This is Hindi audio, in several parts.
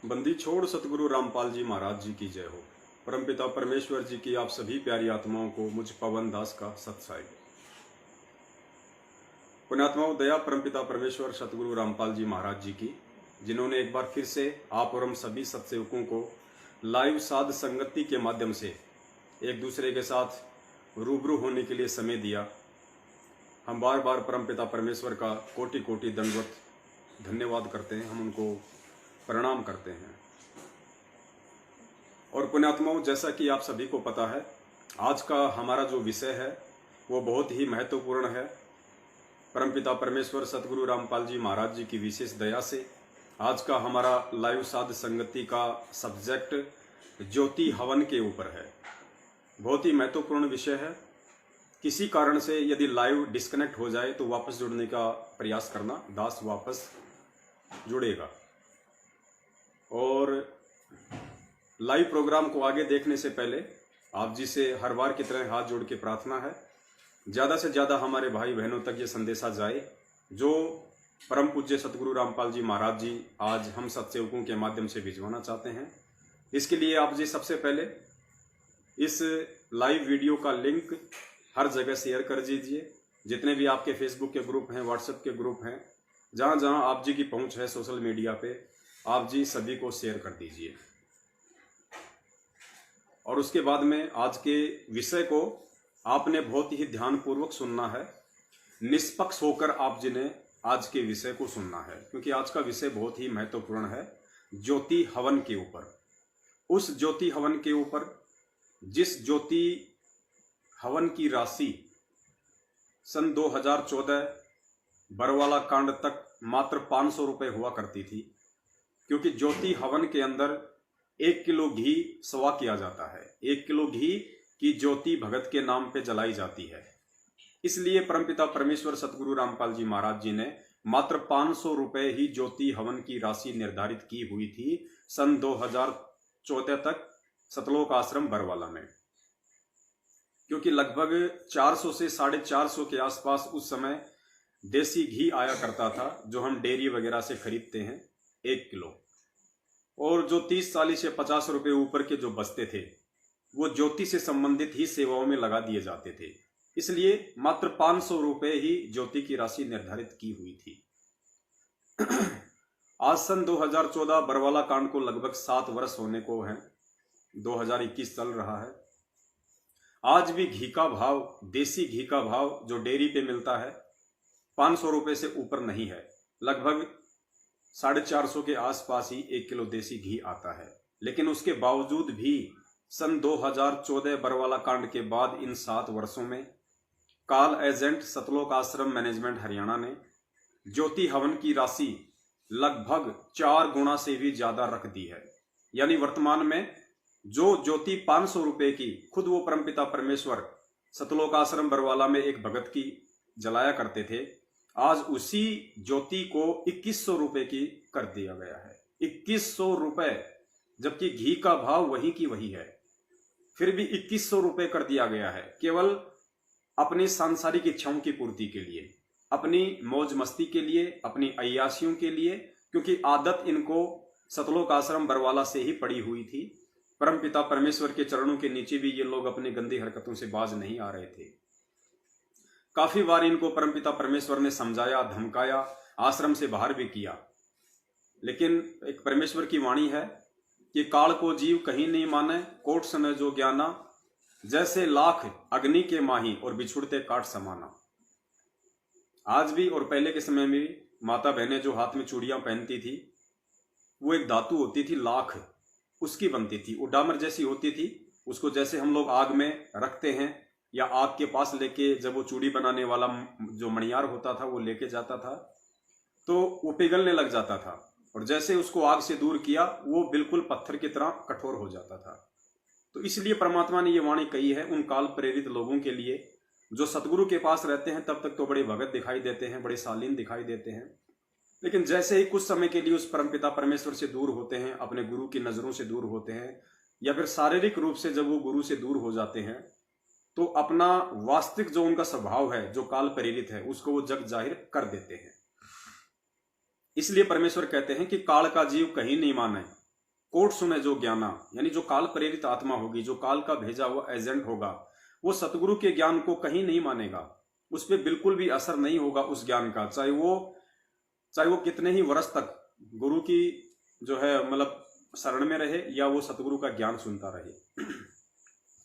बंदी छोड़ सतगुरु रामपाल जी महाराज जी की जय हो। परमपिता परमेश्वर जी की आप सभी प्यारी आत्माओं को मुझ पवन दास का सत्साई। पुण्यात्माओं, दया परमपिता परमेश्वर सतगुरु रामपाल जी महाराज जी की, जिन्होंने एक बार फिर से आप और हम सभी सत्सेवकों को लाइव साध संगति के माध्यम से एक दूसरे के साथ रूबरू होने के लिए समय दिया। हम बार बार परमपिता परमेश्वर का कोटि कोटि दंडवत धन्यवाद करते हैं, हम उनको प्रणाम करते हैं। और पुण्यात्माओं, जैसा कि आप सभी को पता है, आज का हमारा जो विषय है वो बहुत ही महत्वपूर्ण है। परमपिता परमेश्वर सतगुरु रामपाल जी महाराज जी की विशेष दया से आज का हमारा लाइव साध संगति का सब्जेक्ट ज्योति हवन के ऊपर है। बहुत ही महत्वपूर्ण विषय है। किसी कारण से यदि लाइव डिस्कनेक्ट हो जाए तो वापस जुड़ने का प्रयास करना, दास वापस जुड़ेगा। और लाइव प्रोग्राम को आगे देखने से पहले आप जी से हर बार की तरह हाथ जोड़ के प्रार्थना है, ज़्यादा से ज़्यादा हमारे भाई बहनों तक ये संदेशा जाए जो परम पूज्य सतगुरु रामपाल जी महाराज जी आज हम सत्सेवकों के माध्यम से भिजवाना चाहते हैं। इसके लिए आप जी सबसे पहले इस लाइव वीडियो का लिंक हर जगह शेयर कर दीजिए। जितने भी आपके फेसबुक के ग्रुप हैं, व्हाट्सएप के ग्रुप हैं, जहाँ जहाँ आप जी की पहुँच है सोशल मीडिया पे, आप जी सभी को शेयर कर दीजिए। और उसके बाद में आज के विषय को आपने बहुत ही ध्यानपूर्वक सुनना है, निष्पक्ष होकर आप जी ने आज के विषय को सुनना है, क्योंकि आज का विषय बहुत ही महत्वपूर्ण है। ज्योति हवन के ऊपर, उस ज्योति हवन के ऊपर जिस ज्योति हवन की राशि सन 2014 बरवाला कांड तक मात्र 500 रुपये हुआ करती थी, क्योंकि ज्योति हवन के अंदर 1 किलो घी सवा किया जाता है। 1 किलो घी की ज्योति भगत के नाम पे जलाई जाती है। इसलिए परमपिता परमेश्वर सतगुरु रामपाल जी महाराज जी ने मात्र 500 रुपये ही ज्योति हवन की राशि निर्धारित की हुई थी सन 2014 तक सतलोक आश्रम बरवाला में, क्योंकि लगभग 400 से 450 के आसपास उस समय देसी घी आया करता था, जो हम डेयरी वगैरह से खरीदते हैं 1 किलो। और जो 30-40 से 50 रुपये ऊपर के जो बचते थे वो ज्योति से संबंधित ही सेवाओं में लगा दिए जाते थे। इसलिए मात्र 500 रुपये ही ज्योति की राशि निर्धारित की हुई थी। आज सन 2014 बरवाला कांड को लगभग 7 वर्ष होने को है, 2021 चल रहा है। आज भी घी का भाव, देसी घी का भाव जो डेयरी पे मिलता है 500 रुपये से ऊपर नहीं है, लगभग 450 के आसपास ही 1 किलो देसी घी आता है। लेकिन उसके बावजूद भी सन 2014 बरवाला कांड के बाद इन 7 वर्षों में काल एजेंट सतलोक आश्रम मैनेजमेंट हरियाणा ने ज्योति हवन की राशि लगभग 4 गुना से भी ज्यादा रख दी है। यानी वर्तमान में जो ज्योति 500 रुपये की खुद वो परमपिता परमेश्वर सतलोक आश्रम बरवाला में एक भगत की जलाया करते थे, आज उसी ज्योति को 2100 रुपये की कर दिया गया है। 2100 रुपये, जबकि घी का भाव वही की वही है, फिर भी 2100 रुपये कर दिया गया है, केवल अपनी सांसारिक इच्छाओं की पूर्ति के लिए, अपनी मौज मस्ती के लिए, अपनी अय्यासियों के लिए, क्योंकि आदत इनको सतलोक आश्रम बरवाला से ही पड़ी हुई थी। परमपिता परमेश्वर के चरणों के नीचे भी ये लोग अपनी गंदी हरकतों से बाज नहीं आ रहे थे। काफी बार इनको परमपिता परमेश्वर ने समझाया, धमकाया, आश्रम से बाहर भी किया, लेकिन एक परमेश्वर की वाणी है कि काल को जीव कहीं नहीं माने, कोट समय जो ज्ञाना, जैसे लाख अग्नि के माही और बिछुड़ते काट समाना। आज भी और पहले के समय में भी माता बहनें जो हाथ में चूड़ियां पहनती थी वो एक धातु होती थी, लाख, उसकी बनती थी, वो डामर जैसी होती थी। उसको जैसे हम लोग आग में रखते हैं या आग के पास लेके, जब वो चूड़ी बनाने वाला जो मणियार होता था वो लेके जाता था तो वो पिघलने लग जाता था, और जैसे उसको आग से दूर किया वो बिल्कुल पत्थर की तरह कठोर हो जाता था। तो इसलिए परमात्मा ने ये वाणी कही है उन काल प्रेरित लोगों के लिए जो सतगुरु के पास रहते हैं। तब तक तो बड़े भगत दिखाई देते हैं, बड़े शालीन दिखाई देते हैं, लेकिन जैसे ही कुछ समय के लिए उस परमपिता परमेश्वर से दूर होते हैं, अपने गुरु की नजरों से दूर होते हैं, या फिर शारीरिक रूप से जब वो गुरु से दूर हो जाते हैं, तो अपना वास्तविक जो उनका स्वभाव है, जो काल प्रेरित है, उसको वो जग जाहिर कर देते हैं। इसलिए परमेश्वर कहते हैं कि काल का जीव कहीं नहीं माने, कोट सुने जो ज्ञाना, यानी जो काल प्रेरित आत्मा होगी, जो काल का भेजा हुआ एजेंट होगा, वो सतगुरु के ज्ञान को कहीं नहीं मानेगा, उस पर बिल्कुल भी असर नहीं होगा उस ज्ञान का, चाहे वो कितने ही वर्ष तक गुरु की जो है मतलब शरण में रहे या वो सतगुरु का ज्ञान सुनता रहे।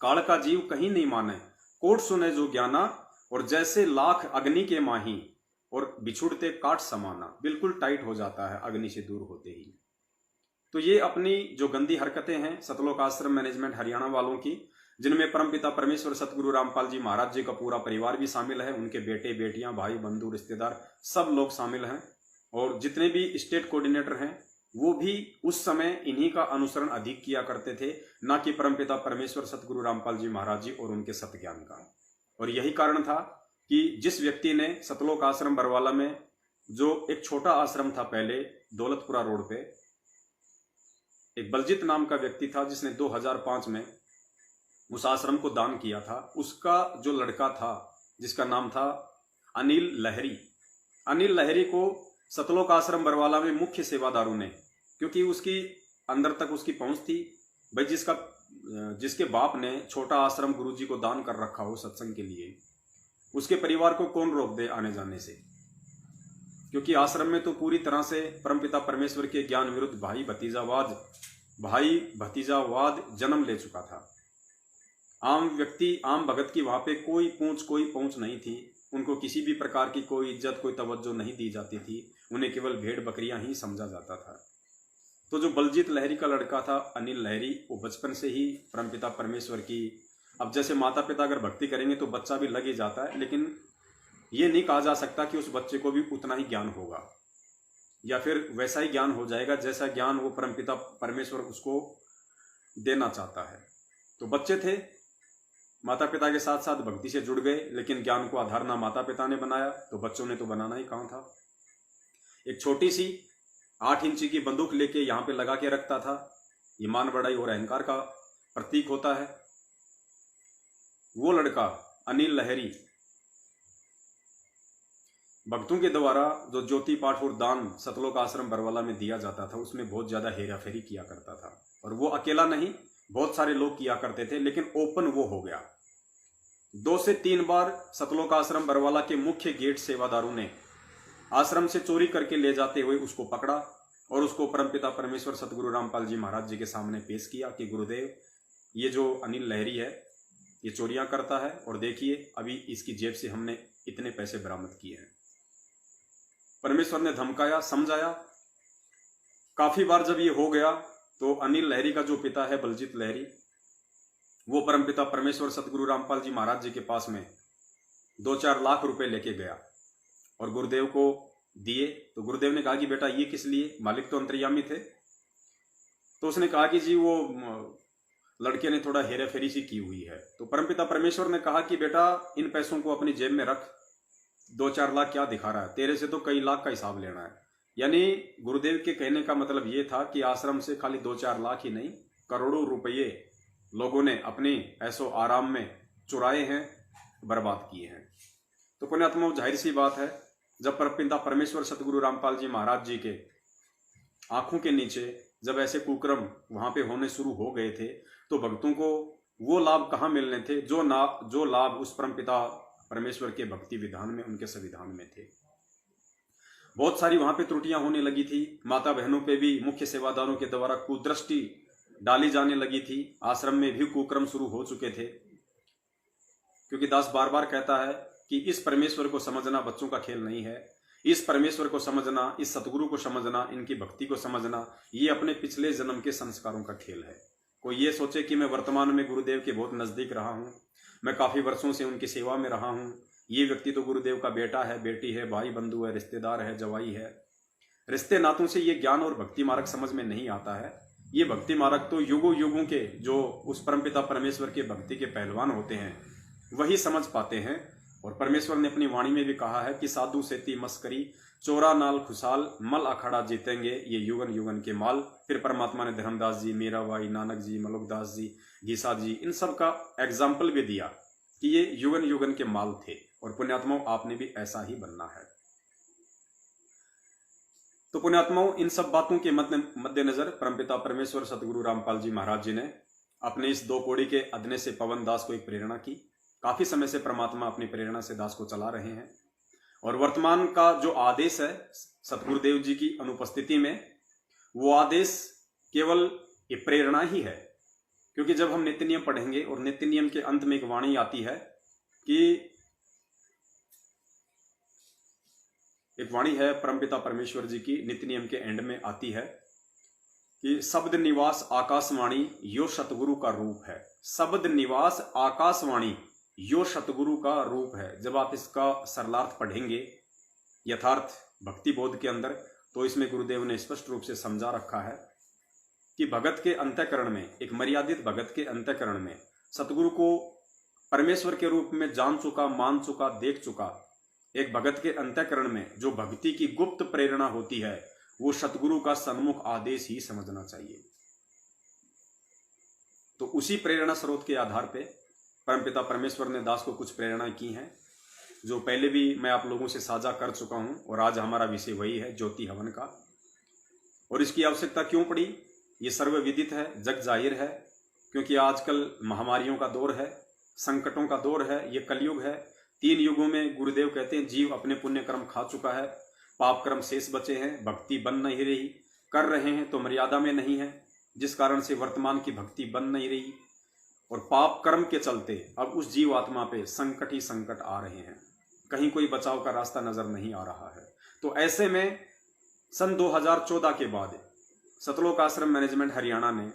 काल का जीव कहीं नहीं माने, कोट सुने जो ज्ञाना, और जैसे लाख अग्नि के माही और बिछुड़ते काट समाना, बिल्कुल टाइट हो जाता है अग्नि से दूर होते ही। तो ये अपनी जो गंदी हरकतें हैं सतलोक आश्रम मैनेजमेंट हरियाणा वालों की, जिनमें परमपिता परमेश्वर सतगुरु रामपाल जी महाराज जी का पूरा परिवार भी शामिल है, उनके बेटे बेटियां भाई बंधु रिश्तेदार सब लोग शामिल हैं, और जितने भी स्टेट कोऑर्डिनेटर हैं वो भी उस समय इन्हीं का अनुसरण अधिक किया करते थे, ना कि परमपिता परमेश्वर सतगुरु रामपाल जी महाराज जी और उनके सत ज्ञान का। और यही कारण था कि जिस व्यक्ति ने सतलोक आश्रम बरवाला में, जो एक छोटा आश्रम था पहले दौलतपुरा रोड पे, एक बलजीत नाम का व्यक्ति था जिसने 2005 में उस आश्रम को दान किया था, उसका जो लड़का था जिसका नाम था अनिल लहरी, अनिल लहरी को सतलोक आश्रम बरवाला में मुख्य सेवादारों ने, क्योंकि उसकी अंदर तक उसकी पहुंच थी, भाई जिसके बाप ने छोटा आश्रम गुरुजी को दान कर रखा हो सत्संग के लिए, उसके परिवार को कौन रोक दे आने जाने से, क्योंकि आश्रम में तो पूरी तरह से परमपिता परमेश्वर के ज्ञान विरुद्ध भाई भतीजावाद जन्म ले चुका था। आम व्यक्ति आम भगत की वहां पे कोई पहुंच नहीं थी, उनको किसी भी प्रकार की कोई इज्जत कोई तवज्जो नहीं दी जाती थी, उन्हें केवल भेड़ बकरियां ही समझा जाता था। तो जो बलजीत लहरी का लड़का था अनिल लहरी, वो बचपन से ही परमपिता परमेश्वर की, अब जैसे माता पिता अगर भक्ति करेंगे तो बच्चा भी लग ही जाता है, लेकिन ये नहीं कहा जा सकता कि उस बच्चे को भी उतना ही ज्ञान होगा या फिर वैसा ही ज्ञान हो जाएगा जैसा ज्ञान वो परमपिता परमेश्वर उसको देना चाहता है। तो बच्चे थे, माता पिता के साथ साथ भक्ति से जुड़ गए, लेकिन ज्ञान को आधार ना माता पिता ने बनाया तो बच्चों ने तो बनाना ही कहाँ था। एक छोटी सी 8 इंची की बंदूक लेके यहाँ पे लगा के रखता था, ईमान बड़ाई और अहंकार का प्रतीक होता है। वो लड़का अनिल लहरी भक्तों के द्वारा जो ज्योति पाठ और दान सतलोक आश्रम बरवाला में दिया जाता था उसमें बहुत ज्यादा हेराफेरी किया करता था, और वो अकेला नहीं बहुत सारे लोग किया करते थे, लेकिन ओपन वो हो गया। 2 से 3 बार सतलोक आश्रम बरवाला के मुख्य गेट सेवादारों ने आश्रम से चोरी करके ले जाते हुए उसको पकड़ा और उसको परमपिता परमेश्वर सतगुरु रामपाल जी महाराज जी के सामने पेश किया कि गुरुदेव, ये जो अनिल लहरी है ये चोरियां करता है, और देखिए अभी इसकी जेब से हमने इतने पैसे बरामद किए हैं। परमेश्वर ने धमकाया, समझाया। काफी बार जब ये हो गया तो अनिल लहरी का जो पिता है बलजीत लहरी, वो परमपिता परमेश्वर सतगुरु रामपाल जी महाराज जी के पास में 2-4 लाख रुपए लेके गया और गुरुदेव को दिए। तो गुरुदेव ने कहा कि बेटा ये किस लिए, मालिक तो अंतर्यामी थे। तो उसने कहा कि जी वो लड़के ने थोड़ा हेरा फेरी सी की हुई है। तो परमपिता परमेश्वर ने कहा कि बेटा इन पैसों को अपनी जेब में रख, 2-4 लाख क्या दिखा रहा है, तेरे से तो कई लाख का हिसाब लेना है। यानी गुरुदेव के कहने का मतलब ये था कि आश्रम से खाली 2-4 लाख ही नहीं, करोड़ों रुपये लोगों ने अपने ऐसो आराम में चुराए हैं, बर्बाद किए हैं। तो पुण्यात्मा जाहिर सी बात है, जब परमपिता परमेश्वर सतगुरु रामपाल जी महाराज जी के आंखों के नीचे जब ऐसे कुकर्म वहां पे होने शुरू हो गए थे, तो भक्तों को वो लाभ कहाँ मिलने थे जो लाभ उस परमपिता परमेश्वर के भक्ति विधान में, उनके संविधान में थे। बहुत सारी वहां पे त्रुटियां होने लगी थी, माता बहनों पे भी मुख्य सेवादारों के द्वारा कुदृष्टि डाली जाने लगी थी, आश्रम में भी कुक्रम शुरू हो चुके थे। क्योंकि दास बार बार कहता है कि इस परमेश्वर को समझना बच्चों का खेल नहीं है, इस परमेश्वर को समझना, इस सतगुरु को समझना, इनकी भक्ति को समझना, ये अपने पिछले जन्म के संस्कारों का खेल है। कोई ये सोचे कि मैं वर्तमान में गुरुदेव के बहुत नजदीक रहा हूं, मैं काफी वर्षों से उनकी सेवा में रहा हूं, ये व्यक्ति तो गुरुदेव का बेटा है, बेटी है, भाई बंधु है, रिश्तेदार है, जवाई है, रिश्ते नातों से ये ज्ञान और भक्ति मार्ग समझ में नहीं आता है। ये भक्ति मार्ग तो युगों युगों के जो उस परमपिता परमेश्वर के भक्ति के पहलवान होते हैं वही समझ पाते हैं। और परमेश्वर ने अपनी वाणी में भी कहा है कि साधु सेती मस्करी, चोरा नाल खुशाल, मल अखाड़ा जीतेंगे ये युगन युगन के माल। फिर परमात्मा ने धर्मदास जी, मीराबाई, नानक जी, मलुकदास जी, गीसा जी, इन सब का एग्जाम्पल भी दिया कि ये युगन युगन के माल थे, और पुण्यात्माओं आपने भी ऐसा ही बनना है। तो पुण्यात्माओं, इन सब बातों के मद्देनजर परमपिता परमेश्वर सतगुरु रामपाल जी महाराज जी ने अपने इस 2 कौड़ी के अदने से पवन दास को एक प्रेरणा की। काफी समय से परमात्मा अपनी प्रेरणा से दास को चला रहे हैं और वर्तमान का जो आदेश है सतगुरुदेव जी की अनुपस्थिति में, वो आदेश केवल ये प्रेरणा ही है। क्योंकि जब हम नित्य नियम पढ़ेंगे और नित्य नियम के अंत में एक वाणी आती है कि एक वाणी है परमपिता परमेश्वर जी की, नित्य नियम के एंड में आती है कि शब्द निवास आकाशवाणी यो सतगुरु का रूप है। शब्द निवास आकाशवाणी यो सतगुरु का रूप है। जब आप इसका सरलार्थ पढ़ेंगे यथार्थ भक्ति बोध के अंदर, तो इसमें गुरुदेव ने स्पष्ट रूप से समझा रखा है कि भगत के अंतःकरण में, एक मर्यादित भगत के अंतःकरण में सतगुरु को परमेश्वर के रूप में जान चुका, मान चुका, देख चुका एक भगत के अंतःकरण में जो भक्ति की गुप्त प्रेरणा होती है, वो सतगुरु का सन्मुख आदेश ही समझना चाहिए। तो उसी प्रेरणा स्रोत के आधार पे परमपिता परमेश्वर ने दास को कुछ प्रेरणाएं की हैं, जो पहले भी मैं आप लोगों से साझा कर चुका हूं। और आज हमारा विषय वही है, ज्योति हवन का। और इसकी आवश्यकता क्यों पड़ी, ये सर्वविदित है, जग जाहिर है। क्योंकि आजकल महामारियों का दौर है, संकटों का दौर है, ये कलयुग है। 3 युगों में गुरुदेव कहते हैं जीव अपने पुण्य कर्म खा चुका है, पाप कर्म शेष बचे हैं, भक्ति बन नहीं रही, कर रहे हैं तो मर्यादा में नहीं है, जिस कारण से वर्तमान की भक्ति बन नहीं रही। और पाप कर्म के चलते अब उस जीव आत्मा पे संकट ही संकट आ रहे हैं, कहीं कोई बचाव का रास्ता नजर नहीं आ रहा है। तो ऐसे में सन 2014 के बाद सतलोक आश्रम मैनेजमेंट हरियाणा ने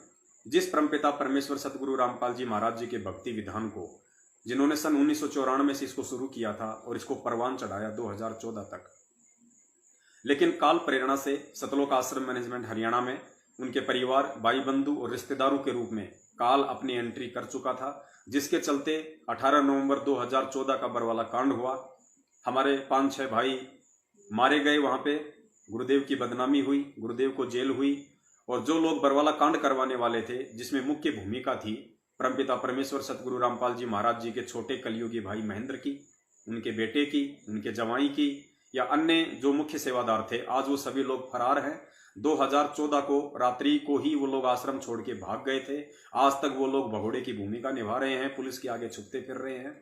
जिस परमपिता परमेश्वर सतगुरु रामपाल जी महाराज जी के भक्ति विधान को, जिन्होंने सन 1994 से इसको शुरू किया था और इसको परवान चढ़ाया 2014 तक, लेकिन काल प्रेरणा से सतलोक आश्रम मैनेजमेंट हरियाणा में उनके परिवार, भाई बंधु और रिश्तेदारों के रूप में काल अपनी एंट्री कर चुका था, जिसके चलते 18 नवंबर 2014 का बरवाला कांड हुआ। हमारे 5-6 भाई मारे गए, वहां पे गुरुदेव की बदनामी हुई, गुरुदेव को जेल हुई। और जो लोग बरवाला कांड करवाने वाले थे, जिसमें मुख्य भूमिका थी परमपिता परमेश्वर सतगुरु रामपाल जी महाराज जी के छोटे कलयुगी भाई महेंद्र की, उनके बेटे की, उनके जवाई की, या अन्य जो मुख्य सेवादार थे, आज वो सभी लोग फरार हैं। 2014 को रात्रि को ही वो लोग आश्रम छोड़ के भाग गए थे। आज तक वो लोग भगोड़े की भूमिका निभा रहे हैं, पुलिस के आगे छुपते फिर रहे हैं।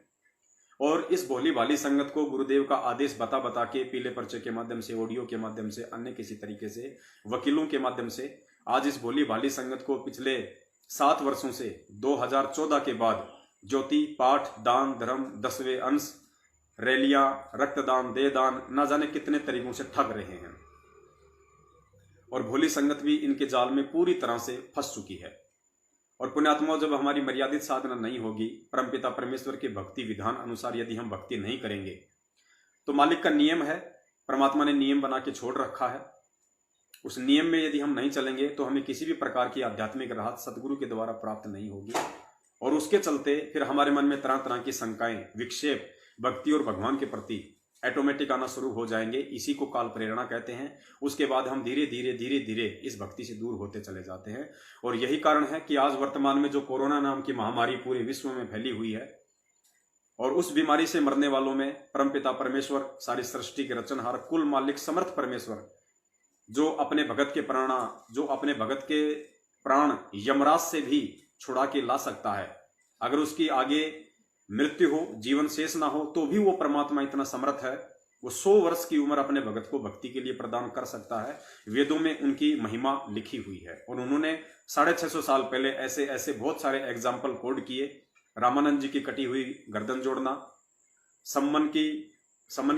और इस भोली भाली संगत को गुरुदेव का आदेश बता बता के, पीले पर्चे के माध्यम से, ऑडियो के माध्यम से, अन्य किसी तरीके से, वकीलों के माध्यम से, आज इस भोली भाली संगत को पिछले 7 वर्षों से 2014 के बाद ज्योति, पाठ, दान, धर्म, 10वें अंश, रैलियां, रक्तदान, देदान, ना जाने कितने तरीकों से ठग रहे हैं। और भोली संगत भी इनके जाल में पूरी तरह से फंस चुकी है। और पुण्यात्माओं, जब हमारी मर्यादित साधना नहीं होगी, परमपिता परमेश्वर के भक्ति विधान अनुसार यदि हम भक्ति नहीं करेंगे, तो मालिक का नियम है, परमात्मा ने नियम बना के छोड़ रखा है, उस नियम में यदि हम नहीं चलेंगे तो हमें किसी भी प्रकार की आध्यात्मिक राहत सदगुरु के द्वारा प्राप्त नहीं होगी। और उसके चलते फिर हमारे मन में तरह तरह की शंकाएं, विक्षेप भक्ति और भगवान के प्रति ऑटोमेटिक आना शुरू हो जाएंगे। इसी को काल प्रेरणा कहते हैं। उसके बाद हम धीरे धीरे इस भक्ति से दूर होते चले जाते हैं। और यही कारण है कि आज वर्तमान में जो कोरोना नाम की महामारी पूरे विश्व में फैली हुई है, और उस बीमारी से मरने वालों में परमपिता परमेश्वर, सारी सृष्टि के रचनहार, कुल मालिक, समर्थ परमेश्वर, जो अपने भगत के प्राण यमराज से भी छुड़ा के ला सकता है। अगर उसकी आगे मृत्यु हो, जीवन शेष ना हो, तो भी वो परमात्मा इतना समर्थ है, वो 100 वर्ष की उम्र अपने भगत को भक्ति के लिए प्रदान कर सकता है। वेदों में उनकी महिमा लिखी हुई है। और उन्होंने 650 साल पहले ऐसे बहुत सारे एग्जाम्पल कोड किए। रामानंद जी की कटी हुई गर्दन जोड़ना, सम्मन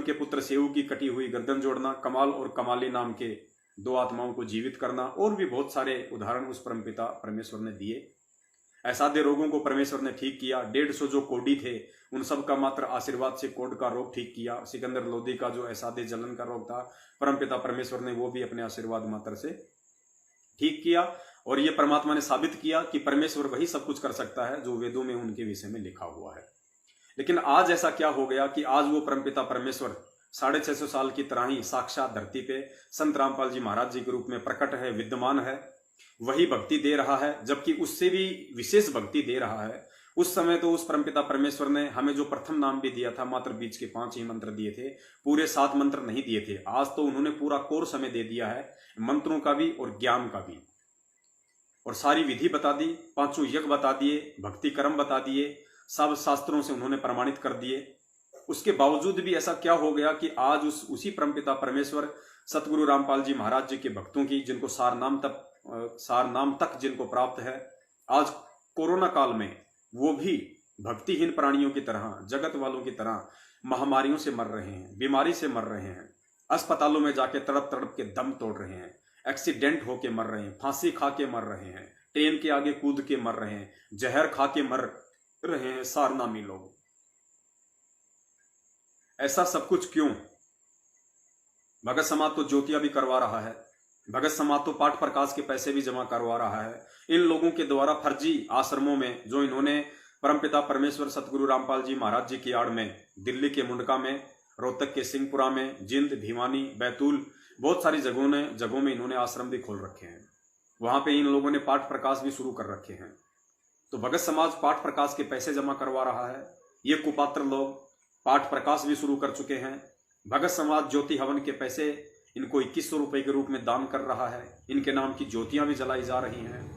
के पुत्र सेऊ की कटी हुई गर्दन जोड़ना, कमाल और कमाली नाम के 2 आत्माओं को जीवित करना, और भी बहुत सारे उदाहरण उस परमपिता परमेश्वर ने दिए। असाध्य रोगों को परमेश्वर ने ठीक किया। 150 जो कोडी थे, उन सब का मात्र आशीर्वाद से कोड का रोग ठीक किया। सिकंदर लोधी का जो असाध्य जलन का रोग था, परमपिता परमेश्वर ने वो भी अपने आशीर्वाद मात्र से ठीक किया। और ये परमात्मा ने साबित किया कि परमेश्वर वही सब कुछ कर सकता है जो वेदों में उनके विषय में लिखा हुआ है। लेकिन आज ऐसा क्या हो गया कि आज वो परमपिता परमेश्वर 650 साल की तरह ही साक्षात धरती पे संत रामपाल जी महाराज जी के रूप में प्रकट है, विद्यमान है, वही भक्ति दे रहा है, जबकि उससे भी विशेष भक्ति दे रहा है। उस समय तो उस परमपिता परमेश्वर ने हमें जो प्रथम नाम भी दिया था, मात्र बीच के 5 ही मंत्र दिए थे, पूरे 7 मंत्र नहीं दिए थे। आज तो उन्होंने पूरा कोर्स हमें दे दिया है, मंत्रों का भी और ज्ञान का भी, और सारी विधि बता दी, 5 यज्ञ बता दिए, भक्ति कर्म बता दिए, सब शास्त्रों से उन्होंने प्रमाणित कर दिए। उसके बावजूद भी ऐसा क्या हो गया कि आज उसी परमपिता परमेश्वर सतगुरु रामपाल जी महाराज जी के भक्तों की, जिनको सार नाम तक जिनको प्राप्त है, आज कोरोना काल में वो भी भक्तिहीन प्राणियों की तरह, जगत वालों की तरह महामारियों से मर रहे हैं, बीमारी से मर रहे हैं, अस्पतालों में जाके तड़प तड़प के दम तोड़ रहे हैं, एक्सीडेंट होके मर रहे हैं, फांसी खा के मर रहे हैं, ट्रेन के आगे कूद के मर रहे हैं, जहर खा के मर रहे हैं सारनामी लोग। ऐसा सब कुछ क्यों? भगत समाज तो ज्योतियां भी करवा रहा है, भगत समाज तो पाठ प्रकाश के पैसे भी जमा करवा रहा है। इन लोगों के द्वारा फर्जी आश्रमों में, जो इन्होंने परमपिता परमेश्वर सतगुरु रामपाल जी महाराज जी की आड़ में दिल्ली के मुंडका में, रोहतक के सिंहपुरा में, जिंद, भिवानी, बैतूल, बहुत सारी जगहों में इन्होंने आश्रम भी खोल रखे हैं। वहां पे इन लोगों ने पाठ प्रकाश भी शुरू कर रखे हैं। तो भगत समाज पाठ प्रकाश के पैसे जमा करवा रहा है, ये कुपात्र लोग पाठ प्रकाश भी शुरू कर चुके हैं। भगत समाज ज्योति हवन के पैसे इनको 2100 रुपए के रूप में दान कर रहा है, इनके नाम की ज्योतियां भी जलाई जा रही हैं।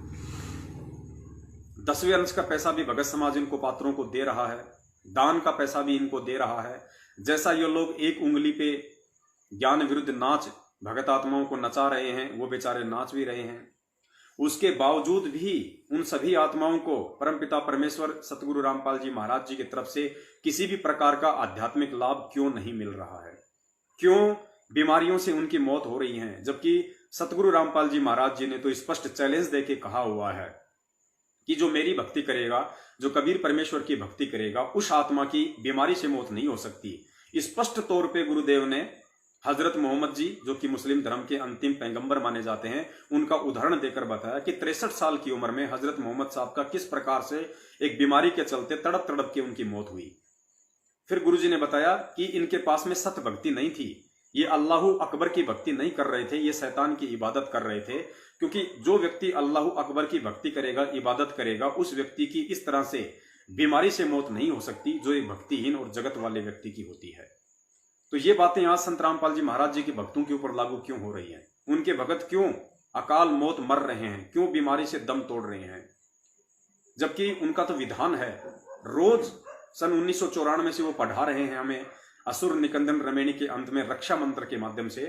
10वें अंश का पैसा भी भगत समाज इनको पात्रों को दे रहा है, दान का पैसा भी इनको दे रहा है। जैसा ये लोग एक उंगली पे ज्ञान विरुद्ध नाच भगत आत्माओं को नचा रहे हैं, वो बेचारे नाच भी रहे हैं। उसके बावजूद भी उन सभी आत्माओं को परमपिता परमेश्वर सतगुरु रामपाल जी महाराज जी की तरफ से किसी भी प्रकार का आध्यात्मिक लाभ क्यों नहीं मिल रहा है? क्यों बीमारियों से उनकी मौत हो रही है? जबकि सतगुरु रामपाल जी महाराज जी ने तो स्पष्ट चैलेंज देके कहा हुआ है कि जो मेरी भक्ति करेगा, जो कबीर परमेश्वर की भक्ति करेगा, उस आत्मा की बीमारी से मौत नहीं हो सकती। स्पष्ट तौर पे गुरुदेव ने हजरत मोहम्मद जी, जो कि मुस्लिम धर्म के अंतिम पैगंबर माने जाते हैं, उनका उदाहरण देकर बताया कि 63 साल की उम्र में हजरत मोहम्मद साहब का किस प्रकार से एक बीमारी के चलते तड़प तड़प के उनकी मौत हुई। फिर गुरुजी ने बताया कि इनके पास में सत भक्ति नहीं थी, ये अल्लाहु अकबर की भक्ति नहीं कर रहे थे, ये शैतान की इबादत कर रहे थे। क्योंकि जो व्यक्ति अल्लाहु अकबर की भक्ति करेगा, इबादत करेगा, उस व्यक्ति की इस तरह से बीमारी से मौत नहीं हो सकती जो एक भक्तिहीन और जगत वाले व्यक्ति की होती है। तो ये बातें आज संत रामपाल जी महाराज जी के भक्तों के ऊपर लागू क्यों हो रही हैं? उनके भगत क्यों अकाल मौत मर रहे हैं, क्यों बीमारी से दम तोड़ रहे हैं? जबकि उनका तो विधान है, रोज सन 1994 से वो पढ़ा रहे हैं हमें असुर निकंदन रमेणी के अंत में रक्षा मंत्र के माध्यम से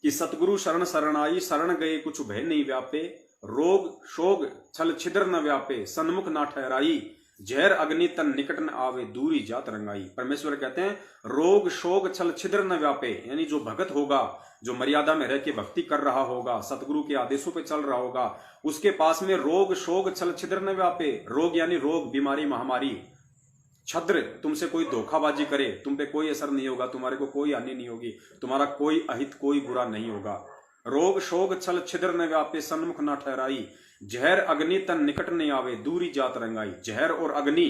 कि सतगुरु शरण शरणाई, शरण गए कुछ भय नहीं व्यापे, रोग शोग छल छिद्र न व्यापे, सन्मुख ना ठहराई, जहर अग्नि तन निकट न आवे, दूरी जात रंगाई। परमेश्वर कहते हैं रोग शोग छल छिद्र न व्यापे, यानी जो भगत होगा, जो मर्यादा में रह के भक्ति कर रहा होगा, सतगुरु के आदेशों पे चल रहा होगा, उसके पास में रोग शोग छल छिद्र न व्यापे। रोग यानी रोग, बीमारी, महामारी, छद्र, तुमसे कोई धोखाबाजी करे, तुम पे कोई असर नहीं होगा, तुम्हारे को कोई हानि नहीं होगी, तुम्हारा कोई अहित, कोई बुरा नहीं होगा। रोग शोग छल छिद्र न व्यापे, सन्मुख ना ठहराई, जहर अग्नि तन निकट नहीं आवे, दूरी जात रंगाई। जहर और अग्नि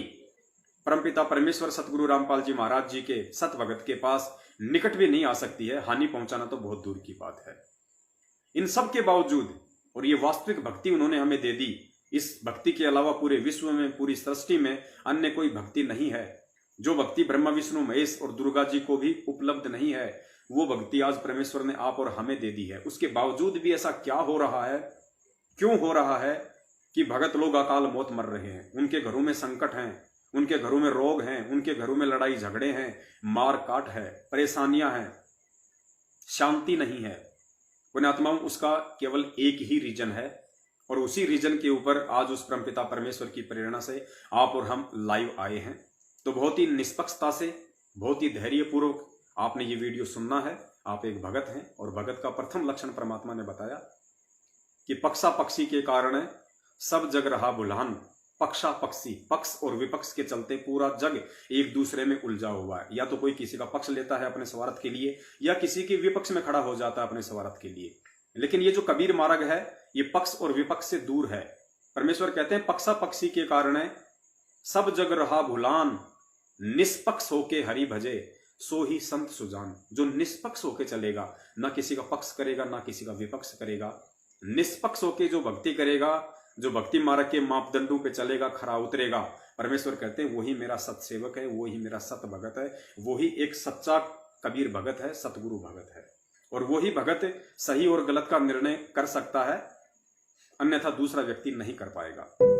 परमपिता परमेश्वर सतगुरु रामपाल जी महाराज जी के सत भगत के पास निकट भी नहीं आ सकती है, हानि पहुंचाना तो बहुत दूर की बात है। इन सब के बावजूद, और ये वास्तविक भक्ति उन्होंने हमें दे दी, इस भक्ति के अलावा पूरे विश्व में, पूरी सृष्टि में अन्य कोई भक्ति नहीं है। जो भक्ति ब्रह्मा विष्णु महेश और दुर्गा जी को भी उपलब्ध नहीं है, वो भक्ति आज परमेश्वर ने आप और हमें दे दी है। उसके बावजूद भी ऐसा क्या हो रहा है, क्यों हो रहा है कि भगत लोग अकाल मौत मर रहे हैं? उनके घरों में संकट हैं, उनके घरों में रोग हैं, उनके घरों में लड़ाई झगड़े हैं, मार काट है, परेशानियां हैं, शांति नहीं है। पुण्यात्माओं, उसका केवल एक ही रीजन है, और उसी रीजन के ऊपर आज उस परमपिता परमेश्वर की प्रेरणा से आप और हम लाइव आए हैं। तो बहुत ही निष्पक्षता से, बहुत ही धैर्यपूर्वक आपने ये वीडियो सुनना है। आप एक भगत हैं, और भगत का प्रथम लक्षण परमात्मा ने बताया कि पक्षा पक्षी के कारण सब जग रहा भुलान। पक्षा पक्षी, पक्ष और विपक्ष के चलते पूरा जग एक दूसरे में उलझा हुआ है। या तो कोई किसी का पक्ष लेता है अपने स्वार्थ के लिए, या किसी के विपक्ष में खड़ा हो जाता है अपने स्वार्थ के लिए। लेकिन ये जो कबीर मार्ग है, ये पक्ष और विपक्ष से दूर है। परमेश्वर कहते हैं पक्षा पक्षी के कारण सब जग रहा भुलान, निष्पक्ष होके हरि भजे, सो ही संत सुजान। जो निष्पक्ष होके चलेगा, ना किसी का पक्ष करेगा, ना किसी का विपक्ष करेगा, निष्पक्ष होके जो भक्ति करेगा, जो भक्ति मार्ग के मापदंडों पे चलेगा, खरा उतरेगा, परमेश्वर कहते हैं वही मेरा सत्सेवक है, वही मेरा सत भगत है, वही एक सच्चा कबीर भगत है, सतगुरु भगत है। और वही भगत सही और गलत का निर्णय कर सकता है, अन्यथा दूसरा व्यक्ति नहीं कर पाएगा।